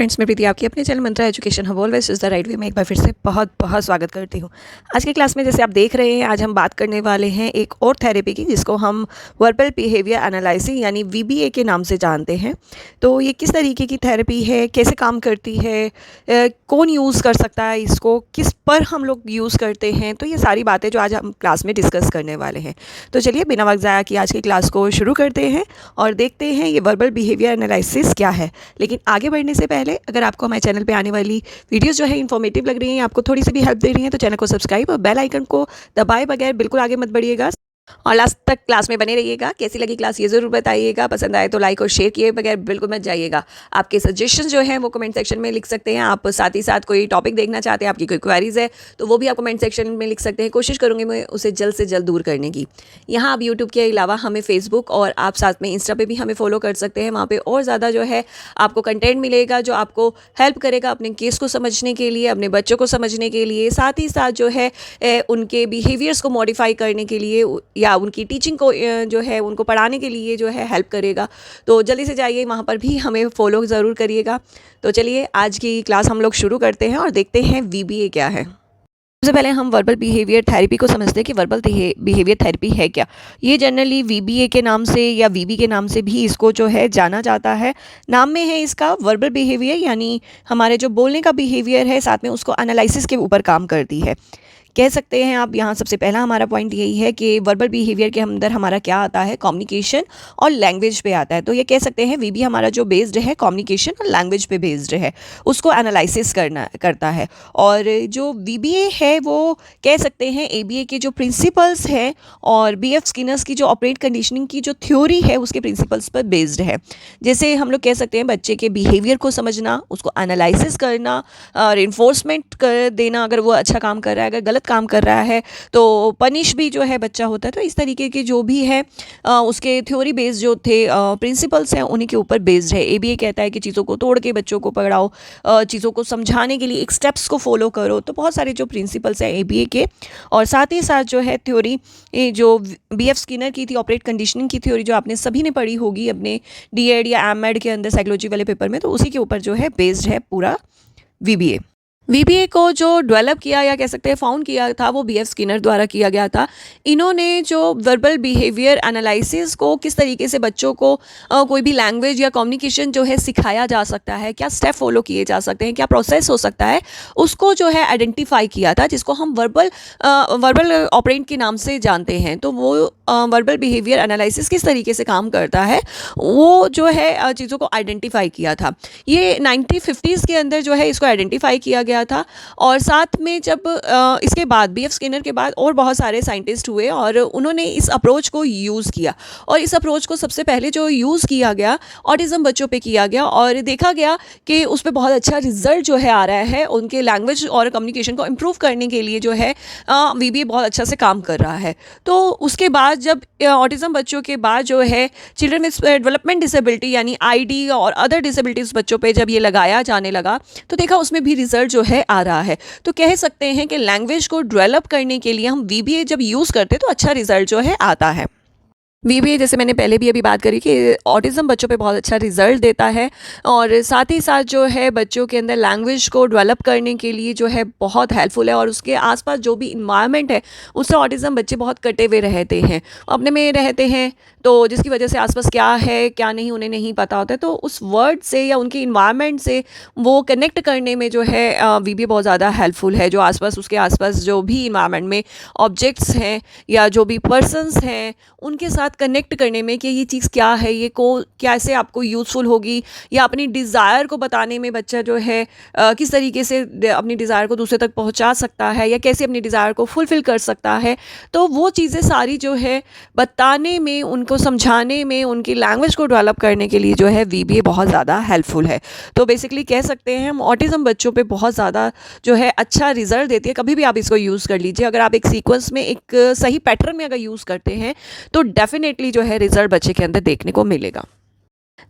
Friends, मैं प्रीति आपकी अपने channel Mantra education hub always is the right way में एक बार फिर से बहुत बहुत स्वागत करती हूँ। आज की क्लास में जैसे आप देख रहे हैं, आज हम बात करने वाले हैं एक और थेरेपी की, जिसको हम वर्बल बिहेवियर एनालिसिस यानी वीबीए के नाम से जानते हैं। तो ये किस तरीके की थेरेपी है, कैसे काम करती है, कौन यूज़ कर सकता है इसको, किस पर हम लोग यूज़ करते हैं, तो ये सारी बातें जो आज हम क्लास में डिस्कस करने वाले हैं। तो चलिए बिना वक्त ज़ाया किए आज की क्लास को शुरू करते हैं और देखते हैं ये वर्बल बिहेवियर एनालिसिस क्या है। लेकिन आगे बढ़ने से पहले अगर आपको हमारे चैनल पे आने वाली वीडियोस जो है इन्फॉर्मेटिव लग रही हैं, आपको थोड़ी सी भी हेल्प दे रही हैं, तो चैनल को सब्सक्राइब और बेल आइकन को दबाए बगैर बिल्कुल आगे मत बढ़िएगा और लास्ट तक क्लास में बने रहिएगा। कैसी लगी क्लास ये ज़रूर बताइएगा, पसंद आए तो लाइक और शेयर किए बगैर बिल्कुल मत जाइएगा। आपके सजेशन जो हैं वो कमेंट सेक्शन में लिख सकते हैं। आप साथ ही साथ कोई टॉपिक देखना चाहते हैं, आपकी कोई क्वेरीज है तो वो भी आप कमेंट सेक्शन में लिख सकते हैं। कोशिश करूँगी मैं उसे जल्द से जल्द दूर करने की। यहाँ आप यूट्यूब के अलावा हमें फेसबुक और आप साथ में इंस्टा पे भी हमें फॉलो कर सकते हैं। वहाँ पर और ज़्यादा जो है आपको कंटेंट मिलेगा जो आपको हेल्प करेगा अपने केस को समझने के लिए, अपने बच्चों को समझने के लिए, साथ ही साथ जो है उनके बिहेवियर्स को मॉडिफाई करने के लिए या उनकी टीचिंग को जो है उनको पढ़ाने के लिए जो है हेल्प करेगा। तो जल्दी से जाइए, वहाँ पर भी हमें फॉलो ज़रूर करिएगा। तो चलिए आज की क्लास हम लोग शुरू करते हैं और देखते हैं वीबीए क्या है। सबसे पहले हम वर्बल बिहेवियर थेरेपी को समझते हैं कि वर्बल बिहेवियर थेरेपी है क्या। ये जनरली वीबीए के नाम से या वीबी के नाम से भी इसको जो है जाना जाता है। नाम में है इसका वर्बल बिहेवियर, यानी हमारे जो बोलने का बिहेवियर है साथ में उसको एनालिसिस के ऊपर काम करती है, कह सकते हैं आप। यहाँ सबसे पहला हमारा पॉइंट यही है कि वर्बल बिहेवियर के अंदर हमारा क्या आता है, कम्युनिकेशन और लैंग्वेज पे आता है। तो ये कह सकते हैं वीबी हमारा जो बेस्ड है कम्युनिकेशन और लैंग्वेज पे बेस्ड है, उसको एनालिसिस करता है। और जो वीबीए है वो कह सकते हैं एबीए के जो प्रिंसिपल्स हैं और बीएफ स्किनर्स की जो ऑपरेट कंडीशनिंग की जो थ्योरी है उसके प्रिंसिपल्स पर बेस्ड है। जैसे हम लोग कह सकते हैं बच्चे के बिहेवियर को समझना, उसको एनालिसिस करना, रिइंफोर्समेंट कर देना, अगर वो अच्छा काम कर रहा है, अगर गलत काम कर रहा है तो पनिश भी जो है बच्चा होता है। तो इस तरीके के जो भी है उसके थ्योरी बेस्ड जो थे प्रिंसिपल्स हैं उन्हीं के ऊपर बेस्ड है। एबीए कहता है कि चीज़ों को तोड़ के बच्चों को पढ़ाओ, चीज़ों को समझाने के लिए एक स्टेप्स को फॉलो करो। तो बहुत सारे जो प्रिंसिपल्स हैं एबीए के, और साथ ही साथ जो है थ्योरी जो बीएफ स्किनर की थी ऑपरेट कंडीशनिंग की थ्योरी, जो आपने सभी ने पढ़ी होगी अपने डीएड या एमएड के अंदर साइकोलॉजी वाले पेपर में, तो उसी के ऊपर जो है बेस्ड है पूरा वीबीए। वीबीए को जो डेवलप किया या कह सकते हैं फाउंड किया था वो बीएफ स्किनर द्वारा किया गया था। इन्होंने जो वर्बल बिहेवियर एनालिसिस को किस तरीके से बच्चों को कोई भी लैंग्वेज या कम्युनिकेशन जो है सिखाया जा सकता है, क्या स्टेप फॉलो किए जा सकते हैं, क्या प्रोसेस हो सकता है, उसको जो है आइडेंटिफाई किया था, जिसको हम वर्बल ऑपरेंट के नाम से जानते हैं। तो वो वर्बल बिहेवियर एनालिसिस किस तरीके से काम करता है वो जो है चीज़ों को आइडेंटिफाई किया था। ये 1950s के अंदर जो है इसको आइडेंटिफाई किया गया था। और साथ में जब इसके बाद बीएफ स्किनर के बाद और बहुत सारे साइंटिस्ट हुए और उन्होंने इस अप्रोच को यूज़ किया। और इस अप्रोच को सबसे पहले जो यूज़ किया गया ऑटिज़म बच्चों पे किया गया और देखा गया कि उस पर बहुत अच्छा रिजल्ट जो है आ रहा है। उनके लैंग्वेज और कम्युनिकेशन को इम्प्रूव करने के लिए जो है वीबीए बहुत अच्छा से काम कर रहा है। तो उसके बाद जब ऑटिज़म बच्चों के बाद जो है चिल्ड्रन विद डेवलपमेंट डिसेबिलिटी यानी आईडी और अदर डिसेबिलिटीज़ बच्चों पे जब ये लगाया जाने लगा तो देखा उसमें भी रिजल्ट जो है आ रहा है। तो कह सकते हैं कि लैंग्वेज को डेवलप करने के लिए हम वीबीए जब यूज़ करते हैं तो अच्छा रिजल्ट जो है आता है। वीबीए जैसे मैंने पहले भी अभी बात करी कि ऑटिज़म बच्चों पे बहुत अच्छा रिजल्ट देता है और साथ ही साथ जो है बच्चों के अंदर लैंग्वेज को डेवलप करने के लिए जो है बहुत हेल्पफुल है। और उसके आसपास जो भी इन्वायरमेंट है उससे ऑटिज़म बच्चे बहुत कटे हुए रहते हैं, अपने में रहते हैं, तो जिसकी वजह से आसपास क्या है क्या नहीं उन्हें नहीं पता होता है। तो उस वर्ड से या उनके इन्वायरमेंट से वो कनेक्ट करने में जो है वीबीए बहुत ज़्यादा हेल्पफुल है। जो आसपास उसके आसपास जो भी इन्वायरमेंट में ऑब्जेक्ट्स हैं या जो भी पर्सन्स हैं उनके साथ कनेक्ट करने में कि ये चीज़ क्या है, ये को कैसे आपको यूज़फुल होगी, या अपनी डिज़ायर को बताने में बच्चा जो है किस तरीके से अपनी डिज़ायर को दूसरे तक पहुंचा सकता है या कैसे अपनी डिज़ायर को फुलफ़िल कर सकता है। तो वो चीज़ें सारी जो है बताने में, उनको समझाने में, उनकी लैंग्वेज को डेवलप करने के लिए जो है वीबीए बहुत ज़्यादा हेल्पफुल है। तो बेसिकली कह सकते हैं हम ऑटिज़म बच्चों पे बहुत ज़्यादा जो है अच्छा रिजल्ट देती है। कभी भी आप इसको यूज़ कर लीजिए, अगर आप एक सीक्वेंस में एक सही पैटर्न में अगर यूज़ करते हैं तो डेफिनेटली जो है रिजल्ट बच्चे के अंदर देखने को मिलेगा।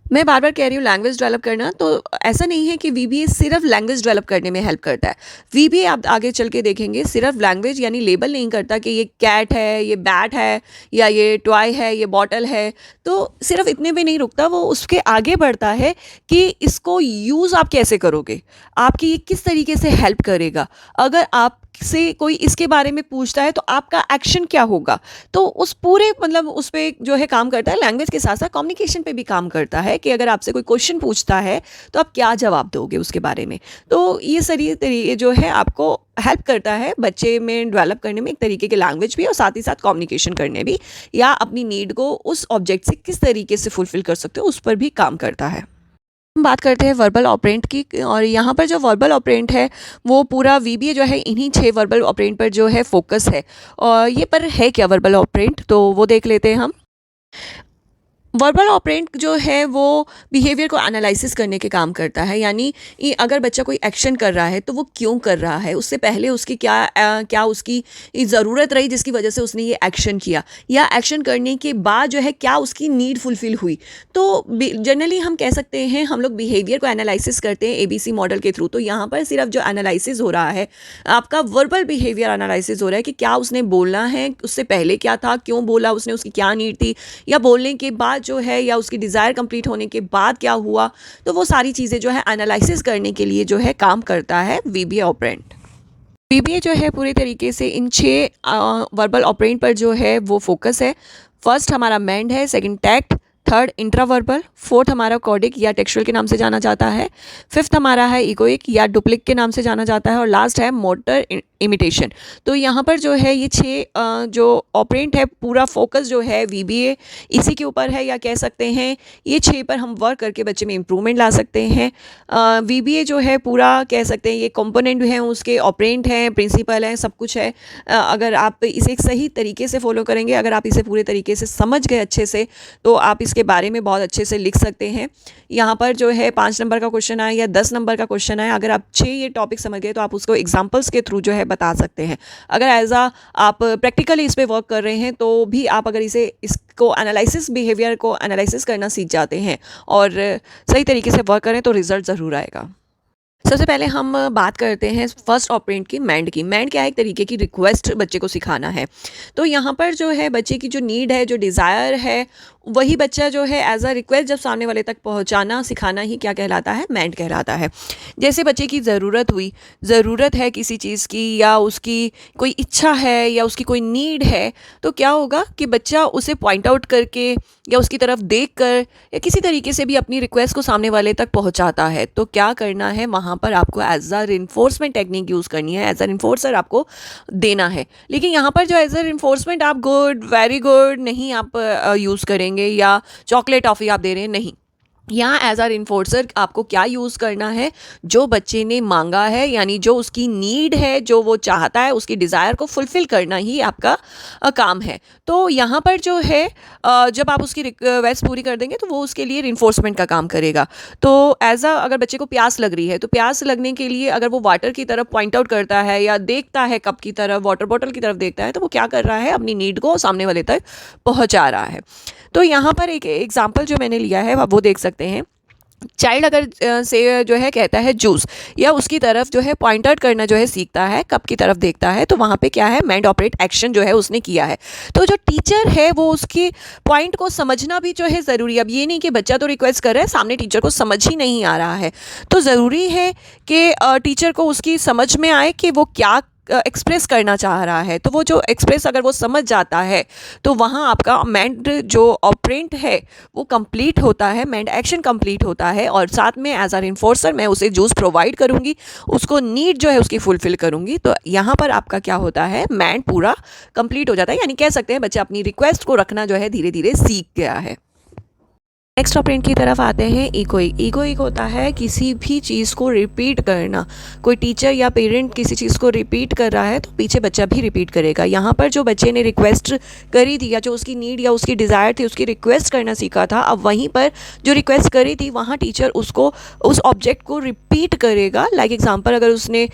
मैं बार बार कह रही हूँ लैंग्वेज डेवलप करना, तो ऐसा नहीं है कि वीबीए सिर्फ लैंग्वेज डेवलप करने में हेल्प करता है। वीबीए आप आगे चल के देखेंगे सिर्फ लैंग्वेज यानी लेबल नहीं करता कि ये कैट है, ये बैट है, या ये टॉय है, ये बॉटल है। तो सिर्फ इतने में नहीं रुकता, वो उसके आगे बढ़ता है कि इसको यूज़ आप कैसे करोगे, आपकी ये किस तरीके से हेल्प करेगा। अगर आपसे कोई इसके बारे में पूछता है तो आपका एक्शन क्या होगा। तो उस पूरे मतलब उस पे जो है काम करता है। लैंग्वेज के साथ साथ कम्युनिकेशन पे भी काम करता है कि अगर आपसे कोई क्वेश्चन पूछता है तो आप क्या जवाब दोगे उसके बारे में। तो ये सारी तरीके जो है आपको हेल्प करता है बच्चे में डेवलप करने में, एक तरीके की लैंग्वेज भी और साथ ही साथ कम्युनिकेशन करने भी, या अपनी नीड को उस ऑब्जेक्ट से किस तरीके से फुलफिल कर सकते हो उस पर भी काम करता है। हम बात करते हैं वर्बल ऑपरेंट की, और यहाँ पर जो वर्बल ऑपरेंट है वो पूरा वीबीए जो है इन्हीं 6 वर्बल ऑपरेंट पर जो है फोकस है। और ये पर है क्या वर्बल ऑपरेंट, तो वो देख लेते हैं हम। वर्बल ऑपरेंट जो है वो बिहेवियर को एनालिसिस करने के काम करता है, यानी अगर बच्चा कोई एक्शन कर रहा है तो वो क्यों कर रहा है, उससे पहले उसकी क्या उसकी ज़रूरत रही जिसकी वजह से उसने ये एक्शन किया, या एक्शन करने के बाद जो है क्या उसकी नीड फुलफिल हुई। तो जनरली हम कह सकते हैं हम लोग बिहेवियर को एनालिसिस करते हैं एबीसी मॉडल के थ्रू। तो यहाँ पर सिर्फ जो एनालिसिस हो रहा है आपका वर्बल बिहेवियर एनालिसिस हो रहा है कि क्या उसने बोलना है, उससे पहले क्या था, क्यों बोला उसने, उसकी क्या नीड थी, या बोलने के बाद जो है या उसकी डिज़ायर कंप्लीट होने के बाद क्या हुआ। तो वो सारी चीज़ें जो है एनालिसिस करने के लिए जो है काम करता है वीबीए ऑपरेंट। वीबीए जो है पूरे तरीके से इन 6 वर्बल ऑपरेंट पर जो है वो फोकस है। फर्स्ट हमारा मेंड है, सेकंड टैक्ट, थर्ड इंट्रावर्बल, फोर्थ हमारा कॉर्डिक या टेक्सचुअल के नाम से जाना जाता है, फिफ्थ हमारा है इगोइक या डुप्लिक के नाम से जाना जाता है, और लास्ट है मोटर इमिटेशन। तो यहाँ पर जो है ये 6 जो ऑपरेंट है पूरा फोकस जो है वीबीए इसी के ऊपर है, या कह सकते हैं ये 6 पर हम वर्क करके बच्चे में इम्प्रूवमेंट ला सकते हैं। वीबीए जो है पूरा कह सकते हैं ये कंपोनेंट हैं, उसके ऑपरेंट हैं, प्रिंसिपल हैं, सब कुछ है। अगर आप इसे एक सही तरीके से फॉलो करेंगे, अगर आप इसे पूरे तरीके से समझ गए अच्छे से, तो आप इसके बारे में बहुत अच्छे से लिख सकते हैं। यहाँ पर जो है 5 नंबर का क्वेश्चन आए या 10 नंबर का क्वेश्चन आए, अगर आप 6 ये टॉपिक समझ गए तो आप उसको एग्जाम्पल्स के थ्रू जो है बता सकते हैं। अगर आप प्रैक्टिकली इस पर वर्क कर रहे हैं तो भी आप अगर इसको एनालिसिस बिहेवियर को एनालिसिस करना सीख जाते हैं और सही तरीके से वर्क करें तो रिजल्ट ज़रूर आएगा। सबसे पहले हम बात करते हैं फर्स्ट ऑपरेंट की, मैंड की। मैंड क्या है, एक तरीके की रिक्वेस्ट बच्चे को सिखाना है। तो यहाँ पर जो है बच्चे की जो नीड है, जो डिज़ायर है, वही बच्चा जो है एज अ रिक्वेस्ट जब सामने वाले तक पहुँचाना सिखाना ही क्या कहलाता है, मैंड कहलाता है। जैसे बच्चे की ज़रूरत है किसी चीज़ की, या उसकी कोई इच्छा है, या उसकी कोई नीड है, तो क्या होगा कि बच्चा उसे पॉइंट आउट करके या उसकी तरफ देख कर या किसी तरीके से भी अपनी रिक्वेस्ट को सामने वाले तक पहुंचाता है। तो क्या करना है, वहाँ पर आपको as a enforcement technique use करनी है, एज अ इन्फोर्सर आपको देना है। लेकिन यहाँ पर जो एज अ इन्फोर्समेंट आप गुड, वेरी गुड नहीं आप यूज़ करेंगे, या चॉकलेट टॉफ़ी आप दे रहे हैं, नहीं। यहाँ एज आर इन्फोर्सर आपको क्या यूज़ करना है, जो बच्चे ने मांगा है, यानी जो उसकी नीड है, जो वो चाहता है, उसकी डिज़ायर को फुलफ़िल करना ही आपका काम है। तो यहाँ पर जो है जब आप उसकी रिक्वेस्ट पूरी कर देंगे तो वो उसके लिए इन्फोर्समेंट का काम करेगा। तो अगर बच्चे को प्यास लग रही है तो प्यास लगने के लिए अगर वो वाटर की तरफ पॉइंट आउट करता है या देखता है कप की तरफ, वाटर बॉटल की तरफ देखता है, तो वो क्या कर रहा है, अपनी नीड को सामने वाले तक पहुँचा रहा है। तो यहाँ पर एक एग्जाम्पल जो मैंने लिया है आप वो देख सकते हैं। चाइल्ड अगर से जो है कहता है जूस, या उसकी तरफ जो है पॉइंट आउट करना जो है सीखता है, कप की तरफ देखता है, तो वहाँ पे क्या है, माइंड ऑपरेट एक्शन जो है उसने किया है। तो जो टीचर है वो उसके पॉइंट को समझना भी जो है ज़रूरी है। अब ये नहीं कि बच्चा तो रिक्वेस्ट कर रहा है, सामने टीचर को समझ ही नहीं आ रहा है, तो ज़रूरी है कि टीचर को उसकी समझ में आए कि वो क्या एक्सप्रेस करना चाह रहा है। तो वो जो एक्सप्रेस अगर वो समझ जाता है तो वहाँ आपका मैंड जो ऑपरेंट है वो कंप्लीट होता है, मैंड एक्शन कंप्लीट होता है, और साथ में एज आर इन्फोर्सर मैं उसे जूस प्रोवाइड करूँगी, उसको नीड जो है उसकी फुलफिल करूँगी। तो यहाँ पर आपका क्या होता है, मैंड पूरा कंप्लीट हो जाता है, यानी कह सकते हैं बच्चा अपनी रिक्वेस्ट को रखना जो है धीरे धीरे सीख गया है। नेक्स्ट ऑपरेंट की तरफ आते हैं इगोइक। इगोइक होता है किसी भी चीज़ को रिपीट करना। कोई टीचर या पेरेंट किसी चीज़ को रिपीट कर रहा है तो पीछे बच्चा भी रिपीट करेगा। यहाँ पर जो बच्चे ने रिक्वेस्ट करी थी, या जो उसकी नीड या उसकी डिज़ायर थी, उसकी रिक्वेस्ट करना सीखा था, अब वहीं पर जो रिक्वेस्ट करी थी वहाँ टीचर उसको उस ऑब्जेक्ट को रिपीट रिपीट करेगा, लाइक एग्जांपल अगर उसने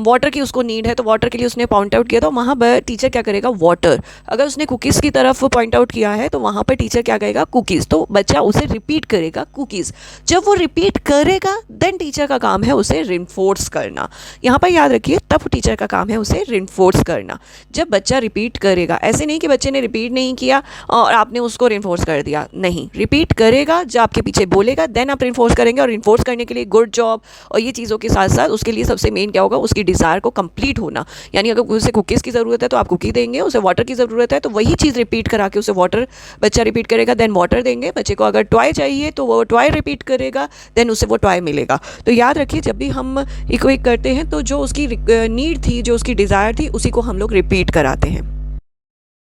वाटर की उसको नीड है तो वाटर के लिए उसने पॉइंट आउट किया तो वहाँ पर टीचर क्या करेगा, वाटर। अगर उसने कुकीज़ की तरफ पॉइंट आउट किया है तो वहाँ पर टीचर क्या कहेगा, कुकीज़। तो बच्चा उसे रिपीट करेगा, कुकीज़। जब वो रिपीट करेगा देन टीचर का काम है उसे रिइंफोर्स करना। यहाँ पर याद रखिए, तब टीचर का काम है उसे रिइंफोर्स करना जब बच्चा रिपीट करेगा। ऐसे नहीं कि बच्चे ने रिपीट नहीं किया और आपने उसको रिइंफोर्स कर दिया, नहीं, रिपीट करेगा, जब आपके पीछे बोलेगा देन आप रिइंफोर्स करेंगे। और रिइंफोर्स करने के लिए गुड जॉब और ये चीज़ों के साथ साथ उसके लिए सबसे मेन क्या होगा, उसकी डिज़ायर को कंप्लीट होना। यानी अगर उसे कुकीज़ की ज़रूरत है तो आप कुकी देंगे, उसे वाटर की ज़रूरत है तो वही चीज़ रिपीट करा के उसे वाटर, बच्चा रिपीट करेगा देन वाटर देंगे। बच्चे को अगर टॉय चाहिए तो वो टॉय रिपीट करेगा देन उसे वो टॉय मिलेगा। तो याद रखिए, जब भी हम इक्वेट करते हैं तो जो उसकी नीड थी, जो उसकी डिज़ायर थी, उसी को हम लोग रिपीट कराते हैं।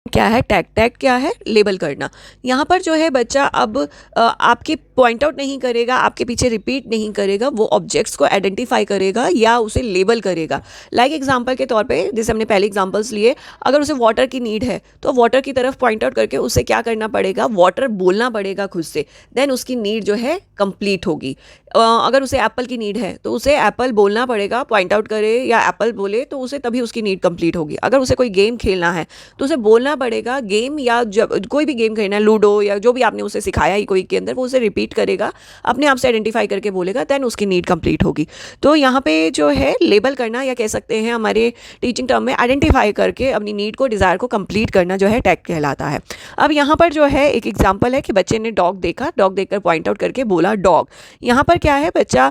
क्या है टैग, टैग क्या है, लेबल करना। यहाँ पर जो है बच्चा अब आपके पॉइंट आउट नहीं करेगा, आपके पीछे रिपीट नहीं करेगा, वो ऑब्जेक्ट्स को आइडेंटिफाई करेगा या उसे लेबल करेगा। लाइक एग्जांपल के तौर पे, जैसे हमने पहले एग्जांपल्स लिए, अगर उसे वाटर की नीड है तो वाटर की तरफ पॉइंट आउट करके उसे क्या करना पड़ेगा, वाटर बोलना पड़ेगा खुद से, देन उसकी नीड जो है कंप्लीट होगी। अगर उसे एप्पल की नीड है तो उसे एप्पल बोलना पड़ेगा, पॉइंट आउट करे या एप्पल बोले तो उसे तभी उसकी नीड कंप्लीट होगी। अगर उसे कोई गेम खेलना है तो उसे बोलना पड़ेगा गेम, या जब कोई भी गेम खेलना है, लूडो या जो भी आपने उसे सिखाया ही कोई के अंदर, वो उसे रिपीट करेगा, अपने आप से आइडेंटिफाई करके बोलेगा, देन उसकी नीड कंप्लीट होगी। तो यहाँ पे जो है लेबल करना, या कह सकते हैं हमारे टीचिंग टर्म में आइडेंटिफाई करके अपनी नीड को, डिज़ायर को कंप्लीट करना जो है टैग कहलाता है। अब यहाँ पर जो है एक एग्जाम्पल है कि बच्चे ने डॉग देखा, डॉग देखकर पॉइंट आउट करके बोला डॉग। यहाँ पर क्या है, बच्चा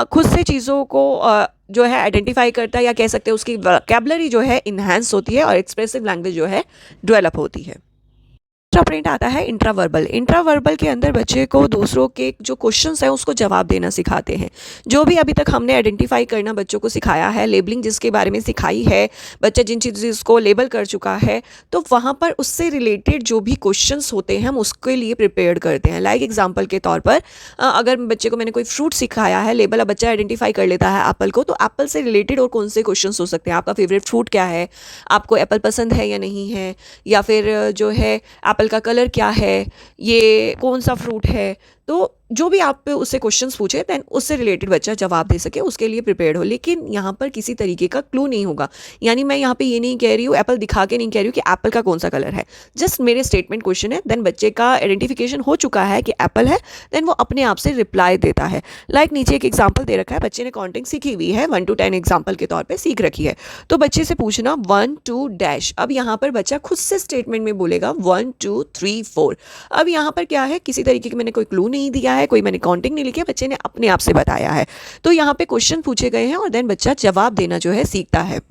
खुद से चीज़ों को जो है आइडेंटिफाई करता है, या कह सकते हैं उसकी वोकैबुलरी जो है इन्हांस होती है और एक्सप्रेसिव लैंग्वेज जो है डेवलप होती है। दूसरा पॉइंट आता है इंट्रावर्बल। इंट्रावर्बल के अंदर बच्चे को दूसरों के जो क्वेश्चंस हैं उसको जवाब देना सिखाते हैं। जो भी अभी तक हमने आइडेंटिफाई करना बच्चों को सिखाया है, लेबलिंग जिसके बारे में सिखाई है, बच्चा जिन चीज़ को लेबल कर चुका है, तो वहाँ पर उससे रिलेटेड जो भी क्वेश्चंस होते हैं हम उसके लिए प्रिपेयर करते हैं। लाइक एग्जाम्पल के तौर पर अगर बच्चे को मैंने कोई फ्रूट सिखाया है, लेबल, अब बच्चा आइडेंटिफाई कर लेता है एप्पल को, तो एप्पल से रिलेटेड और कौन से क्वेश्चंस हो सकते हैं, आपका फेवरेट फ्रूट क्या है, आपको एप्पल पसंद है या नहीं है, या फिर जो है एप्पल का कलर क्या है, ये कौन सा फ्रूट है। तो जो भी आप उससे क्वेश्चंस पूछे देन उससे रिलेटेड बच्चा जवाब दे सके, उसके लिए प्रिपेयर्ड हो। लेकिन यहाँ पर किसी तरीके का क्लू नहीं होगा, यानी मैं यहाँ पे ये नहीं कह रही हूँ, एप्पल दिखा के नहीं कह रही हूँ कि एप्पल का कौन सा कलर है, जस्ट मेरे स्टेटमेंट क्वेश्चन है, देन बच्चे का आइडेंटिफिकेशन हो चुका है कि एप्पल है, देन वो अपने आप से रिप्लाई देता है। लाइक नीचे एक एग्जाम्पल दे रखा है, बच्चे ने काउंटिंग सीखी हुई है 1 to 10 एग्जाम्पल के तौर पर सीख रखी है, तो बच्चे से पूछना 1 2 डैश। अब यहाँ पर बच्चा खुद से स्टेटमेंट में बोलेगा 1 2 3 4। अब यहाँ पर क्या है, किसी तरीके की मैंने कोई क्लू नहीं दिया है, कोई मैंने काउंटिंग नहीं लिखी है, बच्चे ने अपने आप से बताया है। तो यहाँ पे क्वेश्चन पूछे गए हैं और देन बच्चा जवाब देना जो है सीखता है।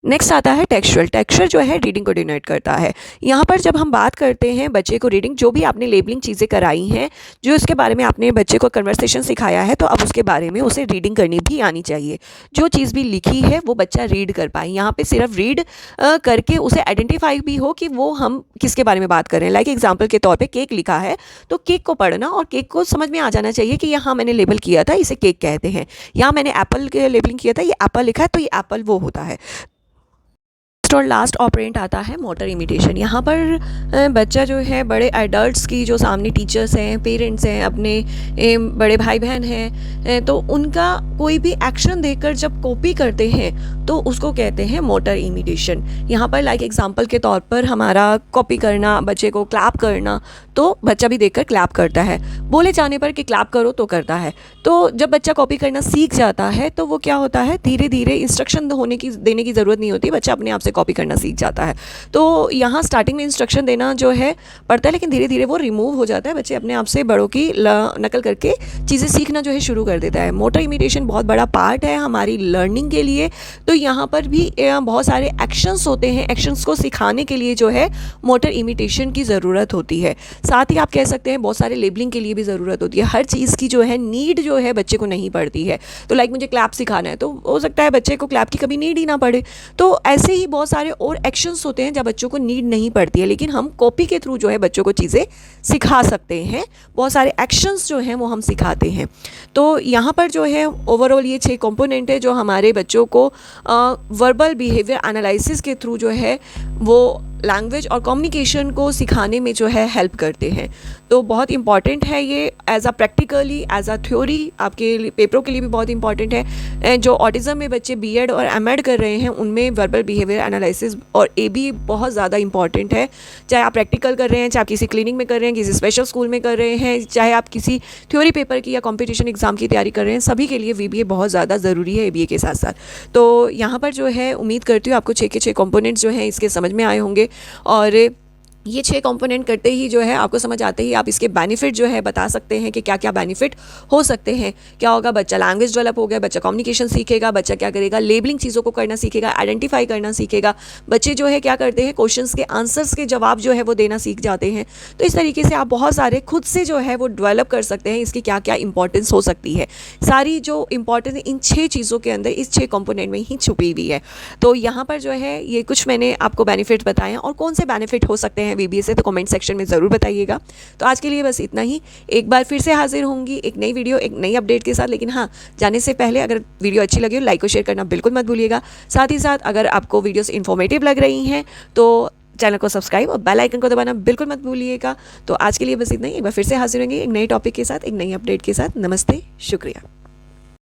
नेक्स्ट आता है टेक्सचुअल। टेक्सचर जो है रीडिंग को डिनोट करता है। यहाँ पर जब हम बात करते हैं बच्चे को रीडिंग, जो भी आपने लेबलिंग चीज़ें कराई हैं, जो इसके बारे में आपने बच्चे को कन्वर्सेशन सिखाया है, तो अब उसके बारे में उसे रीडिंग करनी भी आनी चाहिए। जो चीज़ भी लिखी है वो बच्चा रीड कर पाए। यहाँ पे सिर्फ रीड करके उसे आइडेंटिफाई भी हो कि वो हम किसके बारे में बात कर रहे हैं। लाइक एग्जाम्पल के तौर पर केक लिखा है तो केक को पढ़ना और केक को समझ में आ जाना चाहिए कि यहाँ मैंने लेबल किया था, इसे केक कहते हैं, या मैंने एप्पल के लेबलिंग किया था, ये एप्पल लिखा है तो ये एप्पल वो होता है। और लास्ट ऑपरेंट आता है मोटर इमिटेशन। यहाँ पर बच्चा जो है बड़े एडल्ट्स की, जो सामने टीचर्स हैं, पेरेंट्स हैं, अपने बड़े भाई बहन हैं, तो उनका कोई भी एक्शन देखकर जब कॉपी करते हैं तो उसको कहते हैं मोटर इमिटेशन। यहाँ पर लाइक एग्जांपल के तौर पर हमारा कॉपी करना, बच्चे को क्लैप करना, तो बच्चा भी देखकर क्लैप करता है, बोले जाने पर कि क्लैप करो तो करता है। तो जब बच्चा कॉपी करना सीख जाता है तो वो क्या होता है, धीरे धीरे इंस्ट्रक्शन देने की ज़रूरत नहीं होती, बच्चा अपने आप से कॉपी करना सीख जाता है। तो यहाँ स्टार्टिंग में इंस्ट्रक्शन देना जो है पड़ता है, लेकिन धीरे धीरे वो रिमूव हो जाता है, बच्चे अपने आप से बड़ों की नकल करके चीज़ें सीखना जो है शुरू कर देता है। मोटर इमिटेशन बहुत बड़ा पार्ट है हमारी लर्निंग के लिए। तो यहाँ पर भी बहुत सारे एक्शंस होते हैं, एक्शंस को सिखाने के लिए जो है मोटर इमिटेशन की ज़रूरत होती है। साथ ही आप कह सकते हैं बहुत सारे लेबलिंग के लिए भी ज़रूरत होती है। हर चीज़ की जो है नीड जो है बच्चे को नहीं पड़ती है। तो लाइक मुझे क्लैप सिखाना है तो हो सकता है बच्चे को क्लैप की कभी नीड ही ना पड़े। तो ऐसे ही बहुत सारे और एक्शंस होते हैं जब बच्चों को नीड नहीं पड़ती है, लेकिन हम कॉपी के थ्रू जो है बच्चों को चीज़ें सिखा सकते हैं। बहुत सारे एक्शंस जो हैं वो हम सिखाते हैं। तो यहाँ पर जो है ओवरऑल ये 6 कंपोनेंट है जो हमारे बच्चों को वर्बल बिहेवियर एनालिसिस के थ्रू जो है वो लैंग्वेज और कम्युनिकेशन को सिखाने में जो है हेल्प करते हैं। तो बहुत इंपॉर्टेंट है ये as a practically, as a theory, आपके पेपरों के लिए भी बहुत इंपॉर्टेंट है। जो ऑटिज़म में बच्चे बीएड और एमएड कर रहे हैं उनमें वर्बल बिहेवियर एनालिसिस और एबी बहुत ज़्यादा इंपॉर्टेंट है। चाहे आप प्रैक्टिकल कर रहे हैं, चाहे आप किसी क्लिनिक में कर रहे हैं, किसी स्पेशल स्कूल में कर रहे हैं, चाहे आप किसी थ्योरी पेपर की या कॉम्पिटिशन एग्जाम की तैयारी कर रहे हैं, सभी के लिए वीबीए बहुत ज़्यादा ज़रूरी है एबीए के साथ साथ। तो यहाँ पर जो है उम्मीद करती हूँ आपको 6 के 6 कंपोनेंट्स जो हैं इसके समझ में आए होंगे, और ये 6 कंपोनेंट करते ही जो है आपको समझ आते ही आप इसके बेनिफिट जो है बता सकते हैं कि क्या क्या बेनिफिट हो सकते हैं। क्या होगा, बच्चा लैंग्वेज डेवलप हो गया, बच्चा कम्युनिकेशन सीखेगा, बच्चा क्या करेगा, लेबलिंग चीज़ों को करना सीखेगा, आइडेंटिफाई करना सीखेगा, बच्चे जो है क्या करते हैं, क्वेश्चंस के आंसर्स के जवाब जो है वो देना सीख जाते हैं। तो इस तरीके से आप बहुत सारे खुद से जो है वो डेवलप कर सकते हैं इसकी क्या क्या इंपॉर्टेंस हो सकती है। सारी जो इंपॉर्टेंस इन 6 चीज़ों के अंदर, इस 6 कंपोनेंट में ही छुपी हुई है। तो यहाँ पर जो है ये कुछ मैंने आपको बेनिफिट बताए हैं, और कौन से बेनिफिट हो सकते हैं वीबीए से तो कमेंट सेक्शन में ज़रूर बताइएगा। तो आज के लिए बस इतना ही। एक बार फिर से हाजिर होंगी एक नई वीडियो, एक नई अपडेट के साथ। लेकिन हाँ, जाने से पहले अगर वीडियो अच्छी लगी हो लाइक और शेयर करना बिल्कुल मत भूलिएगा। साथ ही साथ अगर आपको वीडियोस इन्फॉर्मेटिव लग रही हैं तो चैनल को सब्सक्राइब और बेल आइकन को दबाना बिल्कुल मत भूलिएगा। तो आज के लिए बस इतना ही। एक बार फिर से हाजिर होंगे एक नए टॉपिक के साथ, एक नई अपडेट के साथ। नमस्ते, शुक्रिया।